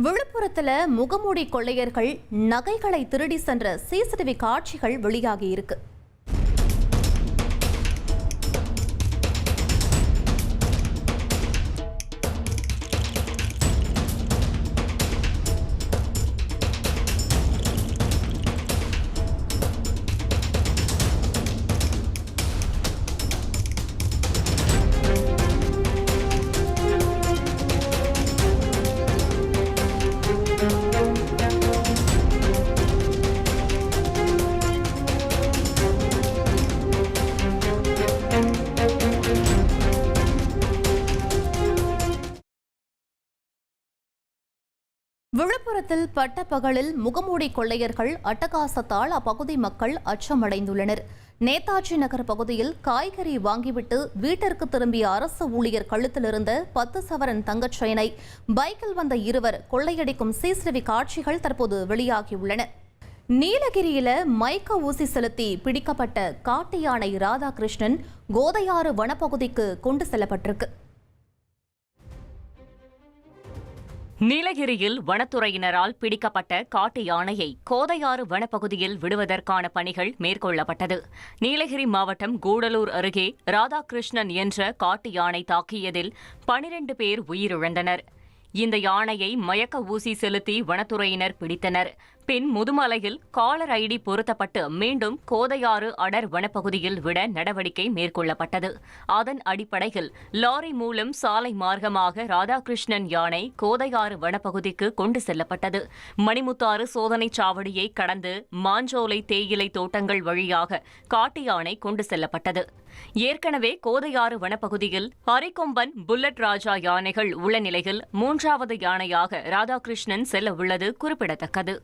விழுப்புரத்துல முகமூடி கொள்ளையர்கள் நகைகளை திருடி சென்ற சிசிடிவி காட்சிகள் வெளியாகியிருக்கு. விழுப்புரத்தில் பட்டப்பகலில் முகமூடி கொள்ளையர்கள் அட்டகாசத்தால் அப்பகுதி மக்கள் அச்சமடைந்துள்ளனர். நேதாஜி நகர் பகுதியில் காய்கறி வாங்கிவிட்டு வீட்டிற்கு திரும்பிய அரசு ஊழியர் கழுத்தில் இருந்த 10 சவரன் தங்கச் செயினை பைக்கில் வந்த இருவர் கொள்ளையடிக்கும் சிசிடிவி காட்சிகள் தற்போது வெளியாகியுள்ளன. நீலகிரியில மயக்க ஊசி செலுத்தி பிடிக்கப்பட்ட காட்டு யானை ராதாகிருஷ்ணன் கோதையாறு வனப்பகுதிக்கு கொண்டு செல்லப்பட்டிருக்கு. நீலகிரியில் வனத்துறையினரால் பிடிக்கப்பட்ட காட்டு யானையை கோதையாறு வனப்பகுதியில் விடுவதற்கான பணிகள் மேற்கொள்ளப்பட்டது. நீலகிரி மாவட்டம் கூடலூர் அருகே ராதாகிருஷ்ணன் என்ற காட்டு யானை தாக்கியதில் 12 பேர் உயிரிழந்தனர். இந்த யானையை மயக்க ஊசி செலுத்தி வனத்துறையினர் பிடித்தனர். பின் முதுமலையில் காலர் ஐடி பொருத்தப்பட்டு மீண்டும் கோதையாறு அடர் வனப்பகுதியில் விட நடவடிக்கை மேற்கொள்ளப்பட்டது. அதன் அடிப்படையில் லாரி மூலம் சாலை மார்க்கமாக ராதாகிருஷ்ணன் யானை கோதையாறு வனப்பகுதிக்கு கொண்டு செல்லப்பட்டது. மணிமுத்தாறு சோதனைச் சாவடியை கடந்து மாஞ்சோலை தேயிலை தோட்டங்கள் வழியாக காட்டு யானை கொண்டு செல்லப்பட்டது. ஏற்கனவே கோதையாறு வனப்பகுதியில் அரிக்கொம்பன், புல்லட் ராஜா யானைகள் உள்ள நிலையில் 3வது யானையாக ராதாகிருஷ்ணன் செல்ல உள்ளது குறிப்பிடத்தக்கது.